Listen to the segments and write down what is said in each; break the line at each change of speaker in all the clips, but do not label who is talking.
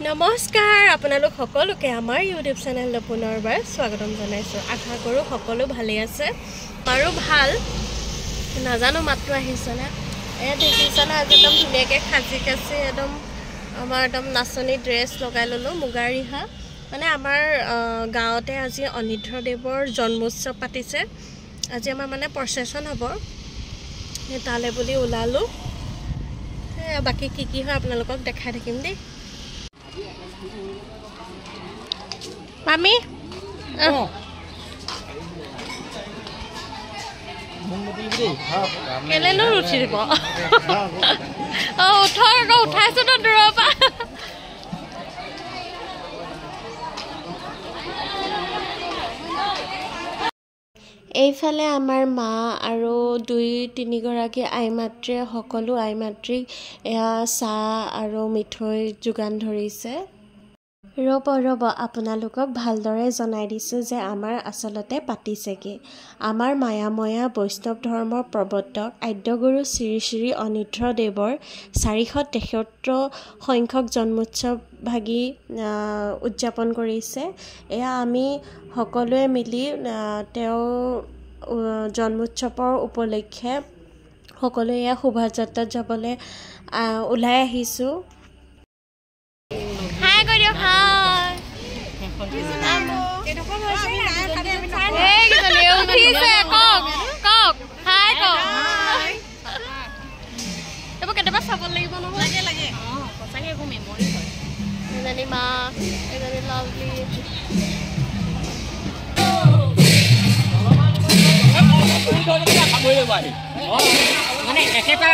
নমস্কাৰ আপোনালোক সকলোকে আমাৰ ইউটিউব চেনেললৈ পুনৰবাৰ স্বাগতম জনাইছোঁ। আশা কৰোঁ সকলো ভালেই আছে, আৰু ভাল নাজানো মাত্ৰ আহিছেনে। দেখিছেনে আজি একদম ধুনীয়াকৈ সাজি কাচি একদম আমাৰ একদম নাচনী ড্ৰেছ লগাই ল'লোঁ, মুগা ৰিহা। মানে আমাৰ গাঁৱতে আজি অনিৰুদ্ধদেৱৰ জন্মোৎসৱ পাতিছে। আজি আমাৰ মানে প্ৰচেছন হ'ব, তালৈ বুলি ওলালোঁ। বাকী কি হয় আপোনালোকক দেখাই থাকিম দেই। মামি কেলেনো উঠি দিব উঠক আকৌ উঠাইছো তো দূৰৰ পৰা। এইফালে আমাৰ মা আৰু 2-3গৰাকী আইমাতৃয়ে সকলো আইমাতৃক এয়া চাহ আৰু মিঠৈ যোগান ধৰিছে। ৰ'ব আপোনালোকক ভালদৰে জনাই দিছোঁ যে আমাৰ আচলতে পাতিছে কি। আমাৰ মায়াময়া বৈষ্ণৱ ধৰ্মৰ প্ৰৱৰ্তক আদ্যগুৰু শ্ৰী শ্ৰী অনিৰুদ্ধদেৱৰ 473 সংখ্যক জন্মোৎসৱ ভাগি উদযাপন কৰিছে। এয়া আমি সকলোৱে মিলি তেওঁ জন্মোৎসৱৰ উপলক্ষে সকলোৱে এয়া শোভাযাত্ৰাত যাবলৈ ওলাই আহিছোঁ। কেতিয়াবা চাব লাগিব নহয়, লাগে সঁচাকৈ একো মেমৰি হয়। এজনী মা, এজনী লাভলি। মানে একেটা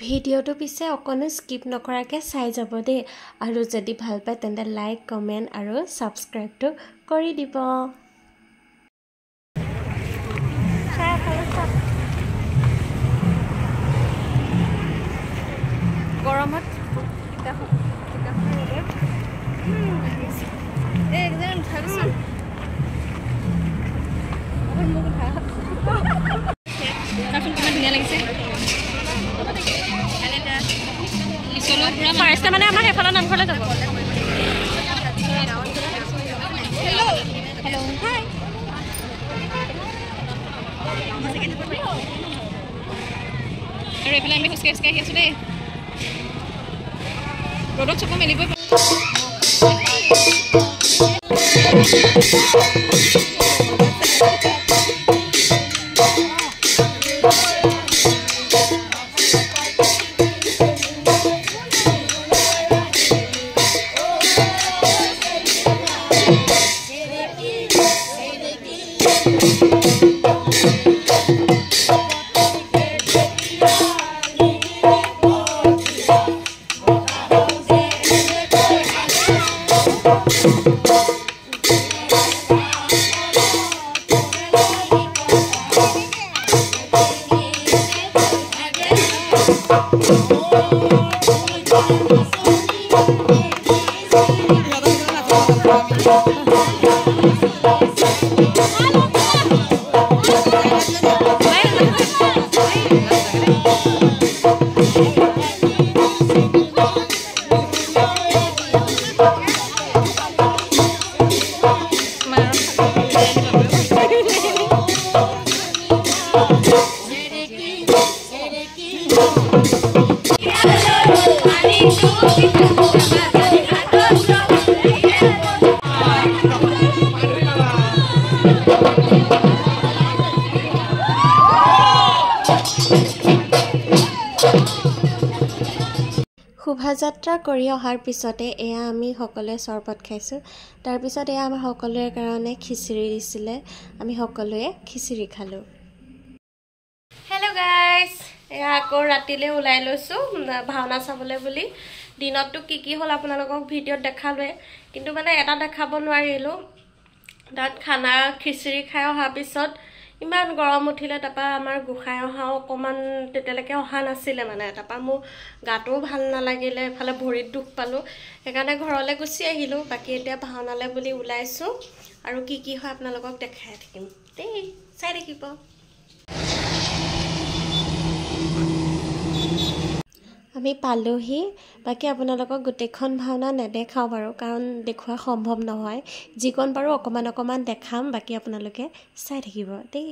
ভিডিঅ'টো পিছে অকণো স্কিপ নকৰাকৈ চাই যাব দেই, আৰু যদি ভাল পায় তেন্তে লাইক, কমেণ্ট আৰু ছাবস্ক্ৰাইবটো কৰি দিব। গৰমত কিমান ধুনীয়া লাগিছে। ফাৰ্ষ্ট মানে আমাৰ সেইফালৰ নামঘৰলৈ যাব। আৰু এইফালে আমি খোজকাঢ়ি আহি আছোঁ দেই, ৰ'দত চকু মেলিবই শোভাযাত্ৰা কৰি অহাৰ পিছতে এয়া আমি সকলোৱে চৰবত খাইছোঁ। তাৰপিছত এয়া আমাৰ সকলোৰে কাৰণে খিচিৰি দিছিলে, আমি সকলোৱে খিচিৰি খালোঁ। হেল্ল' গাইজ, এয়া আকৌ ৰাতিলৈ ওলাই লৈছোঁ ভাওনা চাবলৈ বুলি। দিনততো কি হ'ল আপোনালোকক ভিডিঅ'ত দেখালোৱে, কিন্তু মানে এটা দেখাব নোৱাৰিলোঁ। তাত খানা খিচিৰি খাই অহাৰ পিছত ইমান গৰম উঠিলে তাৰপৰা আমাৰ গোসাঁই অহাও অকণমান তেতিয়ালৈকে অহা নাছিলে মানে তাৰপৰা মোৰ গাটোও ভাল নালাগিলে এফালে ভৰিত দুখ পালোঁ সেইকাৰণে ঘৰলৈ গুচি আহিলোঁ বাকী এতিয়া ভাওনালৈ বুলি ওলাইছোঁ আৰু কি কি হয় আপোনালোকক দেখাই থাকিম দেই চাই থাকিব আমি পালোহি বাকী আপোনালোকক গোটেইখন ভাওনা নেদেখাওঁ বাৰু কাৰণ দেখুওৱা সম্ভৱ নহয় যিকণ বাৰু অকণমান অকণমান দেখাম বাকী আপোনালোকে চাই থাকিব দেই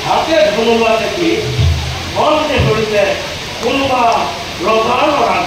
হাতে ধনুৱা দেখি মনতে ধৰিছে কোনোবা ৰজাৰ ল'ৰা